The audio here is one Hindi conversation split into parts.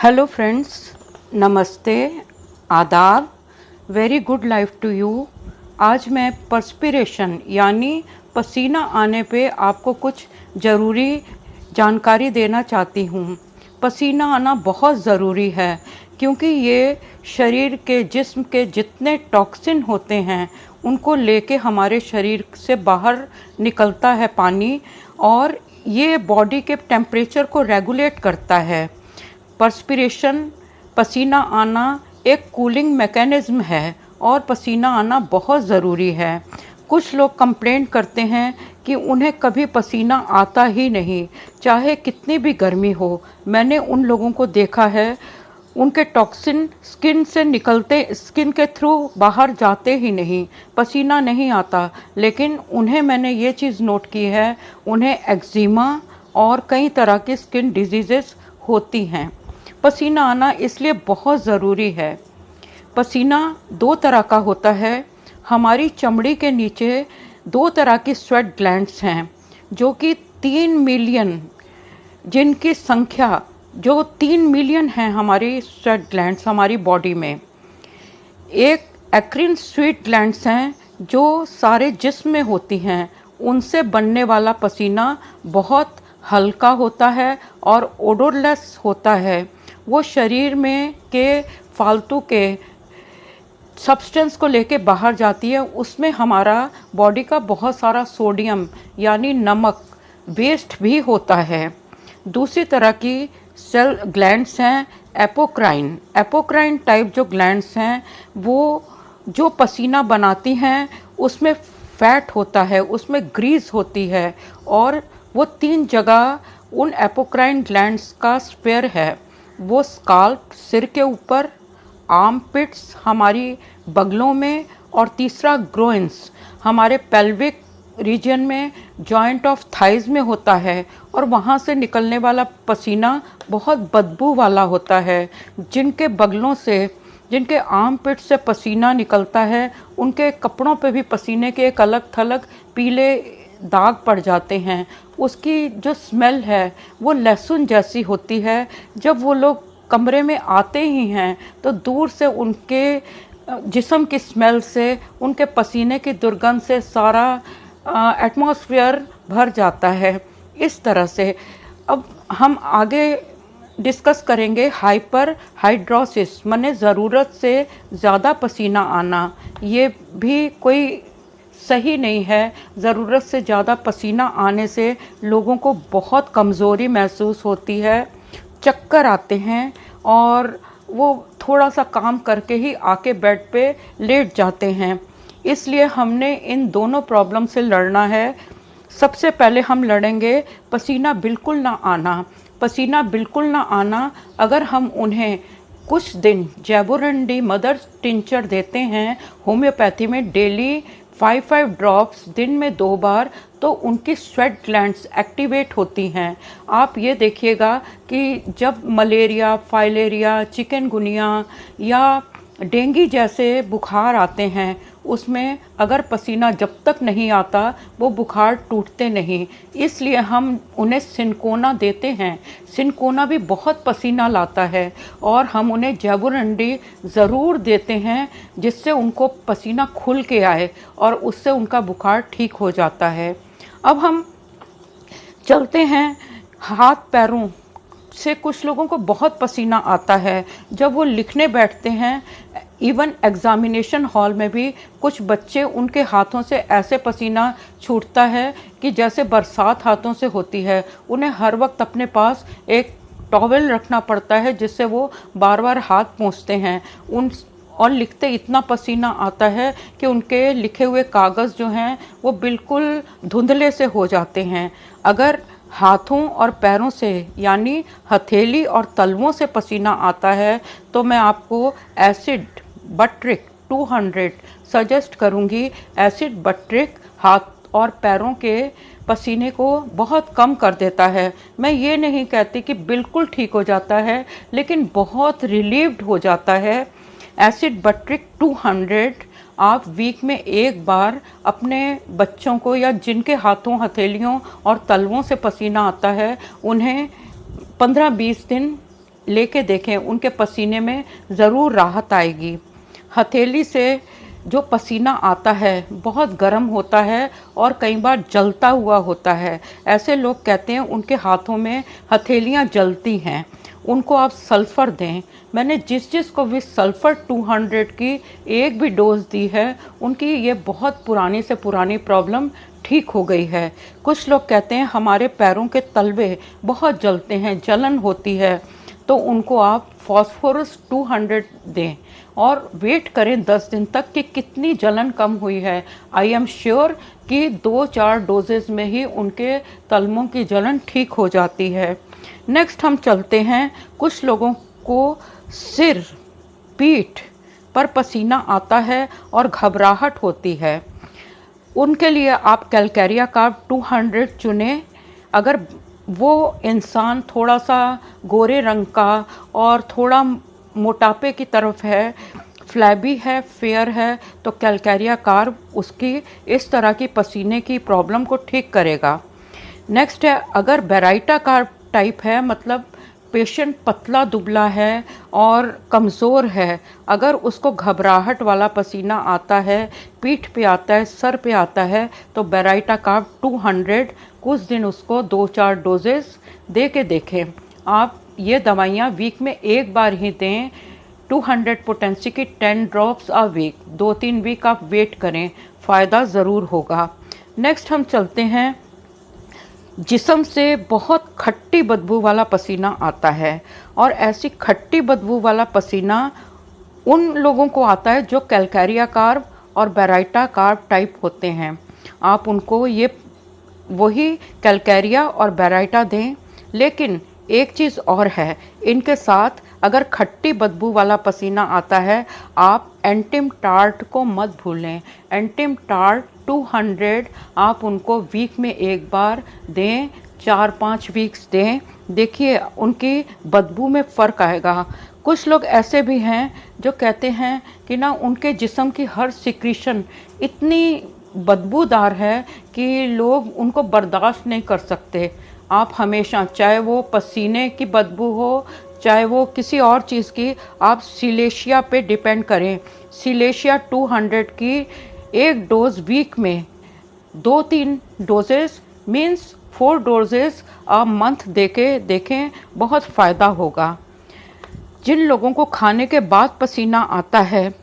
हेलो फ्रेंड्स, नमस्ते, आदाब, very good life to you. आज मैं पर्सपिरेशन यानी पसीना आने पे आपको कुछ ज़रूरी जानकारी देना चाहती हूँ। पसीना आना बहुत ज़रूरी है क्योंकि ये शरीर के जिस्म के जितने टॉक्सिन होते हैं उनको लेके हमारे शरीर से बाहर निकलता है पानी, और ये बॉडी के टेम्परेचर को रेगुलेट करता है। पर्सपिरेशन पसीना आना एक कूलिंग मैकेनिज़्म है और पसीना आना बहुत ज़रूरी है। कुछ लोग कंप्लेंट करते हैं कि उन्हें कभी पसीना आता ही नहीं, चाहे कितनी भी गर्मी हो। मैंने उन लोगों को देखा है, उनके टॉक्सिन स्किन से निकलते, स्किन के थ्रू बाहर जाते ही नहीं, पसीना नहीं आता। लेकिन उन्हें मैंने ये चीज़ नोट की है, उन्हें एक्जिमा और कई तरह की स्किन डिजीज़ेस होती हैं। पसीना आना इसलिए बहुत ज़रूरी है। पसीना दो तरह का होता है। हमारी चमड़ी के नीचे दो तरह की स्वेट ग्लैंड्स हैं जो कि 3 मिलियन, जिनकी संख्या जो 3 मिलियन हैं हमारी स्वेट ग्लैंड्स हमारी बॉडी में। एक एक्रिन स्वीट ग्लैंड्स हैं जो सारे जिस्म में होती हैं। उनसे बनने वाला पसीना बहुत हल्का होता है और ओडोरलेस होता है। वो शरीर में के फालतू के सब्सटेंस को लेके बाहर जाती है। उसमें हमारा बॉडी का बहुत सारा सोडियम यानी नमक वेस्ट भी होता है। दूसरी तरह की सेल ग्लैंड्स हैं एपोक्राइन। एपोक्राइन टाइप जो ग्लैंड्स हैं वो जो पसीना बनाती हैं उसमें फैट होता है, उसमें ग्रीस होती है, और वो 3 जगह उन एपोक्राइन ग्लैंड्स का स्पेयर है। वो स्काल्प सिर के ऊपर, आर्म पिट्स हमारी बगलों में, और तीसरा ग्रोइंस हमारे पेल्विक रीजन में, जॉइंट ऑफ थाइज में होता है। और वहाँ से निकलने वाला पसीना बहुत बदबू वाला होता है। जिनके बगलों से, जिनके आर्म पिट से पसीना निकलता है उनके कपड़ों पे भी पसीने के एक अलग थलग पीले दाग पड़ जाते हैं। उसकी जो स्मेल है वो लहसुन जैसी होती है। जब वो लोग कमरे में आते ही हैं तो दूर से उनके जिस्म की स्मेल से, उनके पसीने की दुर्गंध से सारा एटमॉस्फेयर भर जाता है। इस तरह से अब हम आगे डिस्कस करेंगे हाइपर हाइड्रोसिस, माने ज़रूरत से ज़्यादा पसीना आना। ये भी कोई सही नहीं है। ज़रूरत से ज़्यादा पसीना आने से लोगों को बहुत कमज़ोरी महसूस होती है, चक्कर आते हैं और वो थोड़ा सा काम करके ही आके बेड पे लेट जाते हैं। इसलिए हमने इन दोनों प्रॉब्लम से लड़ना है। सबसे पहले हम लड़ेंगे पसीना बिल्कुल ना आना। पसीना बिल्कुल ना आना, अगर हम उन्हें कुछ दिन जैवोरंडी मदर टिंचर देते हैं होम्योपैथी में, डेली 5 ड्रॉप्स दिन में 2 बार, तो उनकी स्वेट ग्लैंड्स एक्टिवेट होती हैं। आप ये देखिएगा कि जब मलेरिया, फाइलेरिया, चिकनगुनिया या डेंगू जैसे बुखार आते हैं उसमें अगर पसीना जब तक नहीं आता वो बुखार टूटते नहीं। इसलिए हम उन्हें सिनकोना देते हैं। सिनकोना भी बहुत पसीना लाता है और हम उन्हें जैवोरंडी ज़रूर देते हैं जिससे उनको पसीना खुल के आए और उससे उनका बुखार ठीक हो जाता है। अब हम चलते हैं हाथ पैरों से। कुछ लोगों को बहुत पसीना आता है जब वो लिखने बैठते हैं। इवन एग्जामिनेशन हॉल में भी कुछ बच्चे, उनके हाथों से ऐसे पसीना छूटता है कि जैसे बरसात हाथों से होती है। उन्हें हर वक्त अपने पास एक टॉवेल रखना पड़ता है जिससे वो बार बार हाथ पोंछते हैं। और लिखते इतना पसीना आता है कि उनके लिखे हुए कागज़ जो हैं वो बिल्कुल धुंधले से हो जाते हैं। अगर हाथों और पैरों से यानी हथेली और तलवों से पसीना आता है तो मैं आपको एसिड बट्रिक 200 सजेस्ट करूंगी। एसिड बट्रिक हाथ और पैरों के पसीने को बहुत कम कर देता है। मैं ये नहीं कहती कि बिल्कुल ठीक हो जाता है, लेकिन बहुत रिलीव्ड हो जाता है। एसिड बट्रिक 200 आप वीक में एक बार अपने बच्चों को, या जिनके हाथों, हथेलियों और तलवों से पसीना आता है, उन्हें 15-20 दिन लेके देखें, उनके पसीने में ज़रूर राहत आएगी। हथेली से जो पसीना आता है बहुत गर्म होता है और कई बार जलता हुआ होता है। ऐसे लोग कहते हैं उनके हाथों में हथेलियां जलती हैं, उनको आप सल्फ़र दें। मैंने जिस जिस को भी सल्फ़र 200 की एक भी डोज दी है, उनकी ये बहुत पुरानी से पुरानी प्रॉब्लम ठीक हो गई है। कुछ लोग कहते हैं हमारे पैरों के तलवे बहुत जलते हैं, जलन होती है, तो उनको आप फॉस्फोरस 200 दें और वेट करें 10 दिन तक कि कितनी जलन कम हुई है। आई एम श्योर कि 2-4 डोजेज़ में ही उनके तलवों की जलन ठीक हो जाती है। नेक्स्ट हम चलते हैं, कुछ लोगों को सिर, पीठ पर पसीना आता है और घबराहट होती है। उनके लिए आप कैलकेरिया कार्ब 200 चुनें। अगर वो इंसान थोड़ा सा गोरे रंग का और थोड़ा मोटापे की तरफ है, फ्लैबी है, फेयर है, तो कैलकेरिया कार्ब उसकी इस तरह की पसीने की प्रॉब्लम को ठीक करेगा। नेक्स्ट है, अगर बेराइटा कार्ब टाइप है, मतलब पेशेंट पतला दुबला है और कमज़ोर है, अगर उसको घबराहट वाला पसीना आता है, पीठ पे आता है, सर पे आता है, तो बेराइटा कार्ब 200 कुछ दिन उसको 2-4 डोजेस दे के देखें। आप ये दवाइयाँ वीक में एक बार ही दें। 200 पोटेंसी की 10 ड्रॉप्स अ वीक, 2-3 वीक आप वेट करें, फ़ायदा ज़रूर होगा। नेक्स्ट हम चलते हैं, जिस्म से बहुत खट्टी बदबू वाला पसीना आता है, और ऐसी खट्टी बदबू वाला पसीना उन लोगों को आता है जो कैलकेरिया कार्ब और बेराइटा कार्ब टाइप होते हैं। आप उनको ये वही कैलकेरिया और बेराइटा दें, लेकिन एक चीज़ और है, इनके साथ अगर खट्टी बदबू वाला पसीना आता है, आप एंटिम टार्ट को मत भूलें। एंटिम टार्ट 200 आप उनको वीक में एक बार दें, 4-5 वीक्स दें, देखिए उनकी बदबू में फ़र्क आएगा। कुछ लोग ऐसे भी हैं जो कहते हैं कि ना उनके जिस्म की हर सिक्रीशन इतनी बदबूदार है कि लोग उनको बर्दाश्त नहीं कर सकते। आप हमेशा, चाहे वो पसीने की बदबू हो, चाहे वो किसी और चीज़ की, आप सिलेशिया पे डिपेंड करें। सिलेशिया 200 की एक डोज वीक में 2-3 डोजेस मीन्स 4 डोजेस आप मंथ देके देखें, बहुत फ़ायदा होगा। जिन लोगों को खाने के बाद पसीना आता है,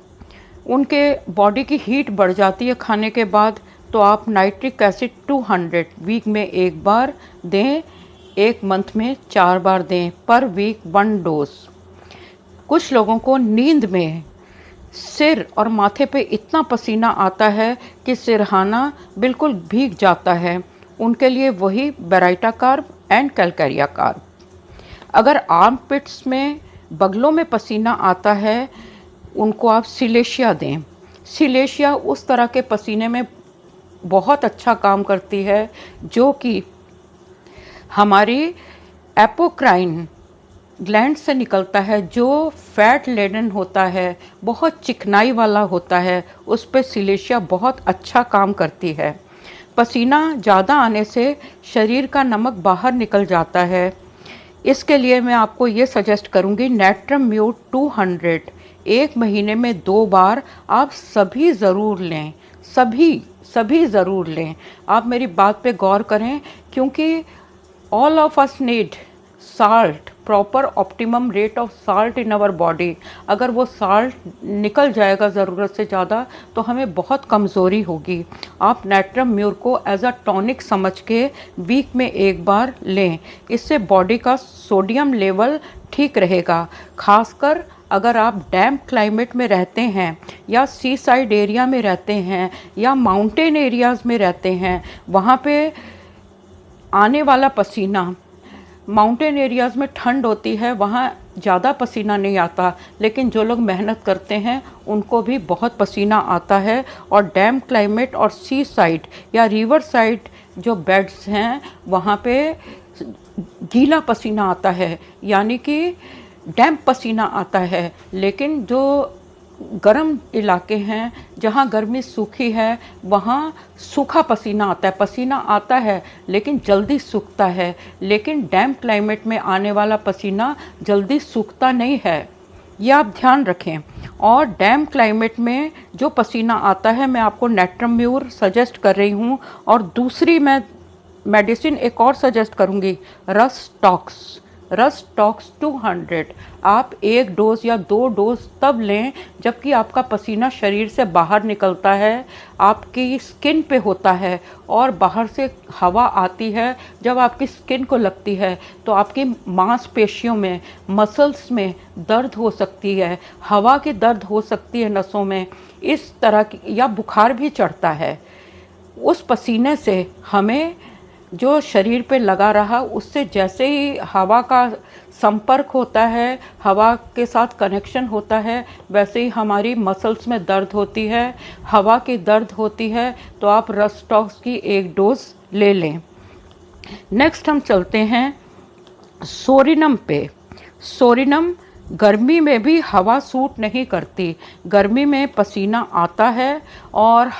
उनके बॉडी की हीट बढ़ जाती है खाने के बाद, तो आप नाइट्रिक एसिड 200 वीक में एक बार दें, एक मंथ में 4 बार दें, पर वीक 1 डोज। कुछ लोगों को नींद में सिर और माथे पे इतना पसीना आता है कि सिरहाना बिल्कुल भीग जाता है, उनके लिए वही baryta carb and Calcarea carb. अगर आर्म पिट्स में, बगलों में पसीना आता है, उनको आप सिलेशिया दें। सिलेशिया उस तरह के पसीने में बहुत अच्छा काम करती है जो कि हमारी एपोक्राइन ग्लैंड से निकलता है, जो फैट लेडन होता है, बहुत चिकनाई वाला होता है, उस पर सिलेशिया बहुत अच्छा काम करती है। पसीना ज़्यादा आने से शरीर का नमक बाहर निकल जाता है, इसके लिए मैं आपको ये सजेस्ट करूँगी, नेट्रम म्यूट 200 एक महीने में 2 बार आप सभी ज़रूर लें, सभी ज़रूर लें। आप मेरी बात पे गौर करें, क्योंकि all of us need salt, proper optimum rate of salt in our body. अगर वो साल्ट निकल जाएगा ज़रूरत से ज़्यादा, तो हमें बहुत कमज़ोरी होगी। आप नेट्रम म्यूर को एज अ टॉनिक समझ के वीक में एक बार लें, इससे बॉडी का सोडियम लेवल ठीक रहेगा। खासकर अगर आप डैम्प क्लाइमेट में रहते हैं, या सी साइड एरिया में रहते हैं, या माउंटेन एरियाज़ में रहते हैं, वहाँ पे आने वाला पसीना, माउंटेन एरियाज़ में ठंड होती है, वहाँ ज़्यादा पसीना नहीं आता, लेकिन जो लोग मेहनत करते हैं उनको भी बहुत पसीना आता है। और डैम क्लाइमेट और सी साइड या रिवर साइड जो बेड्स हैं, वहाँ पे गीला पसीना आता है, यानी कि डैम्प पसीना आता है। लेकिन जो गर्म इलाके हैं, जहाँ गर्मी सूखी है, वहाँ सूखा पसीना आता है। पसीना आता है लेकिन जल्दी सूखता है, लेकिन डैम्प क्लाइमेट में आने वाला पसीना जल्दी सूखता नहीं है, ये आप ध्यान रखें। और डैम्प क्लाइमेट में जो पसीना आता है, मैं आपको नेट्रम म्यूर सजेस्ट कर रही हूँ, और दूसरी मैं मेडिसिन एक और सजेस्ट करूँगी, रस टॉक्स 200। आप 1 डोज या 2 डोज तब लें जबकि आपका पसीना शरीर से बाहर निकलता है, आपकी स्किन पे होता है और बाहर से हवा आती है। जब आपकी स्किन को लगती है तो आपकी मांसपेशियों में, मसल्स में दर्द हो सकती है, हवा की दर्द हो सकती है नसों में, इस तरह की, या बुखार भी चढ़ता है। उस पसीने से हमें जो शरीर पे लगा रहा, उससे जैसे ही हवा का संपर्क होता है, हवा के साथ कनेक्शन होता है, वैसे ही हमारी मसल्स में दर्द होती है, हवा की दर्द होती है। तो आप रस्टॉक्स की 1 डोज ले लें। नेक्स्ट हम चलते हैं सोरिनम पे। सोरिनम गर्मी में भी हवा सूट नहीं करती। गर्मी में पसीना आता है और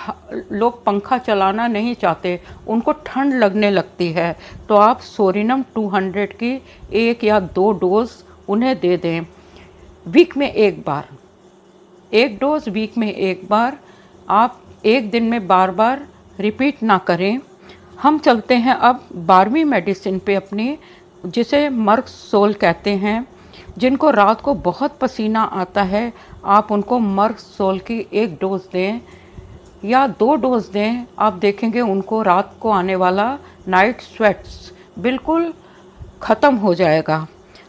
लोग पंखा चलाना नहीं चाहते, उनको ठंड लगने लगती है। तो आप सोरिनम 200 की 1 या 2 डोज उन्हें दे दें, वीक में 1 बार। 1 डोज वीक में 1 बार, आप एक दिन में बार बार रिपीट ना करें। हम चलते हैं अब 12वीं मेडिसिन पे अपनी, जिसे मर्क सोल कहते हैं। जिनको रात को बहुत पसीना आता है, आप उनको मर्क सोल की 1 डोज दें या 2 डोज दें। आप देखेंगे उनको रात को आने वाला नाइट स्वेट्स बिल्कुल ख़त्म हो जाएगा।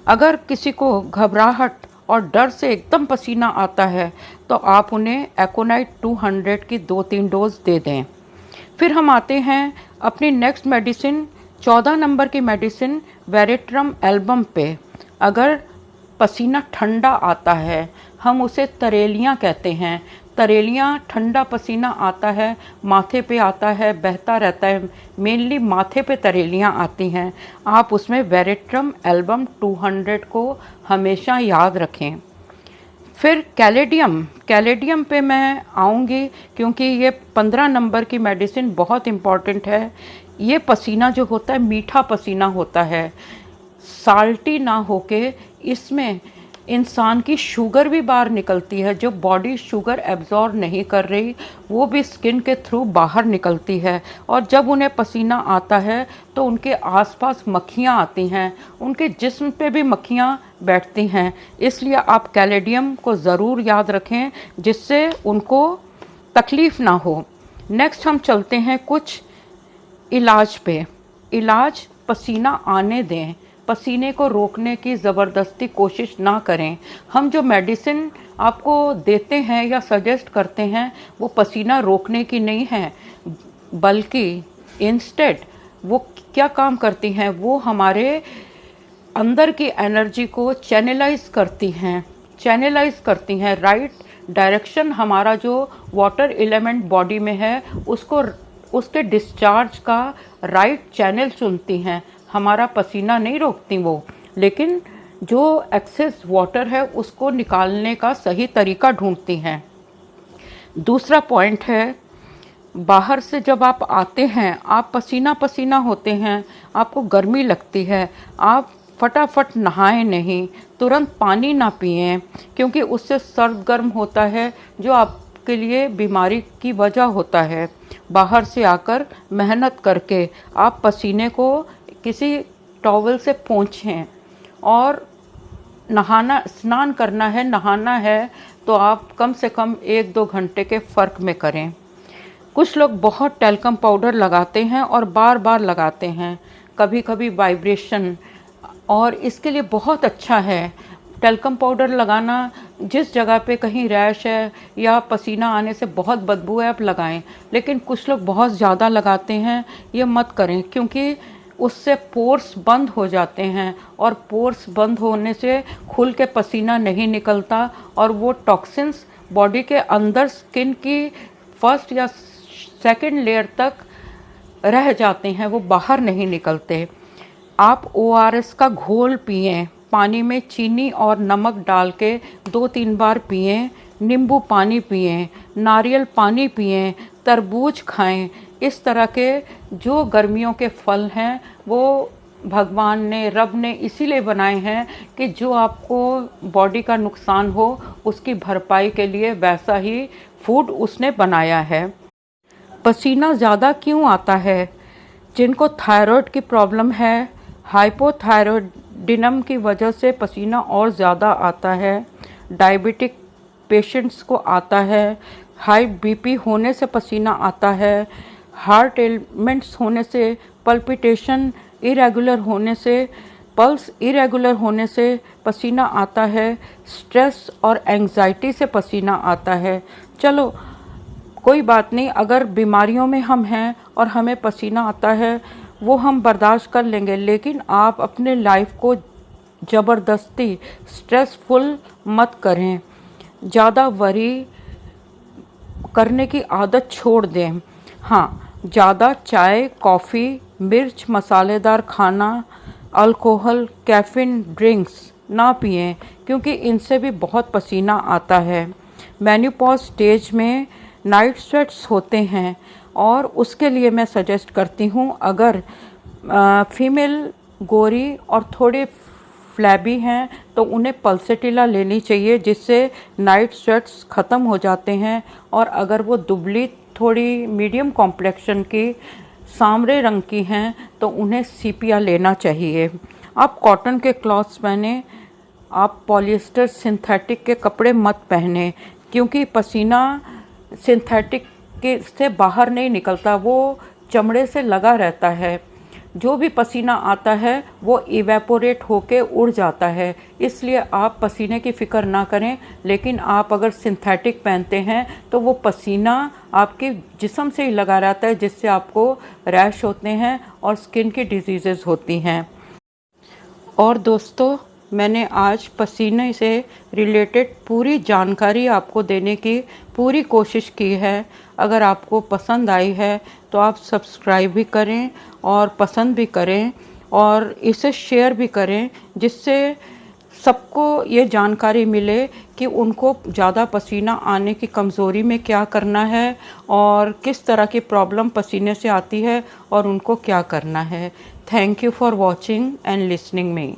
अगर किसी को घबराहट और डर से एकदम पसीना आता है तो आप उन्हें एकोनाइट 200 की 2-3 डोज दे दें। फिर हम आते हैं अपनी नेक्स्ट मेडिसिन, 14 नंबर की मेडिसिन वेरेट्रम एल्बम पे। अगर पसीना ठंडा आता है, हम उसे तरेलियाँ कहते हैं। तरेलियाँ, ठंडा पसीना आता है, माथे पे आता है, बहता रहता है, मेनली माथे पे तरेलियाँ आती हैं, आप उसमें वेरेट्रम एल्बम 200 को हमेशा याद रखें। फिर कैलेडियम पे मैं आऊँगी, क्योंकि ये 15 नंबर की मेडिसिन बहुत इम्पॉर्टेंट है। ये पसीना जो होता है, मीठा पसीना होता है, साल्टी ना होके इसमें इंसान की शुगर भी बाहर निकलती है। जो बॉडी शुगर एब्जॉर्ब नहीं कर रही, वो भी स्किन के थ्रू बाहर निकलती है। और जब उन्हें पसीना आता है तो उनके आसपास मक्खियाँ आती हैं, उनके जिस्म पे भी मक्खियाँ बैठती हैं। इसलिए आप कैलेडियम को ज़रूर याद रखें, जिससे उनको तकलीफ़ ना हो। नेक्स्ट हम चलते हैं कुछ इलाज पे। इलाज, पसीना आने दें, पसीने को रोकने की ज़बरदस्ती कोशिश ना करें। हम जो मेडिसिन आपको देते हैं या सजेस्ट करते हैं, वो पसीना रोकने की नहीं है, बल्कि इंस्टेड वो क्या काम करती हैं, वो हमारे अंदर की एनर्जी को चैनलाइज करती हैं, राइट डायरेक्शन। हमारा जो वाटर एलिमेंट बॉडी में है, उसको, उसके डिस्चार्ज का राइट चैनल चुनती हैं। हमारा पसीना नहीं रोकती वो, लेकिन जो एक्सेस वाटर है उसको निकालने का सही तरीका ढूंढती हैं। दूसरा पॉइंट है, बाहर से जब आप आते हैं, आप पसीना पसीना होते हैं, आपको गर्मी लगती है, आप फटाफट नहाएं नहीं, तुरंत पानी ना पिएं, क्योंकि उससे सर्द गर्म होता है, जो आपके लिए बीमारी की वजह होता है। बाहर से आकर मेहनत करके आप पसीने को किसी टॉवल से पोंछें, और नहाना, स्नान करना है, नहाना है, तो आप कम से कम 1-2 घंटे के फ़र्क में करें। कुछ लोग बहुत टैल्कम पाउडर लगाते हैं और बार बार लगाते हैं, कभी कभी वाइब्रेशन, और इसके लिए बहुत अच्छा है टैल्कम पाउडर लगाना। जिस जगह पे कहीं रैश है या पसीना आने से बहुत बदबू है, आप लगाएं। लेकिन कुछ लोग बहुत ज़्यादा लगाते हैं, ये मत करें, क्योंकि उससे पोर्स बंद हो जाते हैं, और पोर्स बंद होने से खुल के पसीना नहीं निकलता, और वो टॉक्सिन्स बॉडी के अंदर स्किन की फर्स्ट या सेकंड लेयर तक रह जाते हैं, वो बाहर नहीं निकलते। आप ORS का घोल पिएं, पानी में चीनी और नमक डाल के 2-3 बार पिएं, नींबू पानी पिएं, नारियल पानी पिएं, तरबूज खाएं। इस तरह के जो गर्मियों के फल हैं वो भगवान ने, रब ने इसीलिए बनाए हैं कि जो आपको बॉडी का नुकसान हो उसकी भरपाई के लिए वैसा ही फूड उसने बनाया है। पसीना ज़्यादा क्यों आता है? जिनको थायराइड की प्रॉब्लम है, हाइपोथायरॉयडिज्म की वजह से पसीना और ज़्यादा आता है। डायबिटिक पेशेंट्स को आता है। हाई बीपी होने से पसीना आता है। हार्ट एलिमेंट्स होने से, पल्पिटेशन इरेगुलर होने से, पल्स इरेगुलर होने से पसीना आता है। स्ट्रेस और एंजाइटी से पसीना आता है। चलो कोई बात नहीं, अगर बीमारियों में हम हैं और हमें पसीना आता है वो हम बर्दाश्त कर लेंगे, लेकिन आप अपने लाइफ को ज़बरदस्ती स्ट्रेसफुल मत करें। ज़्यादा वरी करने की आदत छोड़ दें। हाँ, ज़्यादा चाय, कॉफ़ी, मिर्च, मसालेदार खाना, अल्कोहल, कैफीन ड्रिंक्स ना पिएं, क्योंकि इनसे भी बहुत पसीना आता है। मेनोपॉज स्टेज में नाइट स्वेट्स होते हैं और उसके लिए मैं सजेस्ट करती हूँ, अगर फीमेल गोरी और थोड़े फ्लैबी हैं तो उन्हें पल्सेटिला लेनी चाहिए, जिससे नाइट स्वेट्स ख़त्म हो जाते हैं। और अगर वो दुबली, थोड़ी मीडियम कॉम्प्लेक्शन की, सांवरे रंग की हैं तो उन्हें सीपिया लेना चाहिए। आप कॉटन के क्लॉथ्स पहने, आप पॉलिएस्टर सिंथेटिक के कपड़े मत पहने, क्योंकि पसीना सिंथेटिक के से बाहर नहीं निकलता, वो चमड़े से लगा रहता है। जो भी पसीना आता है वो इवेपोरेट होके उड़ जाता है, इसलिए आप पसीने की फ़िक्र ना करें। लेकिन आप अगर सिंथेटिक पहनते हैं तो वो पसीना आपके जिस्म से ही लगा रहता है, जिससे आपको रैश होते हैं और स्किन की डिजीज़ेज़ होती हैं। और दोस्तों, मैंने आज पसीने से रिलेटेड पूरी जानकारी आपको देने की पूरी कोशिश की है। अगर आपको पसंद आई है तो आप सब्सक्राइब भी करें और पसंद भी करें और इसे शेयर भी करें, जिससे सबको ये जानकारी मिले कि उनको ज़्यादा पसीना आने की कमज़ोरी में क्या करना है और किस तरह की प्रॉब्लम पसीने से आती है और उनको क्या करना है। Thank you for watching and listening me.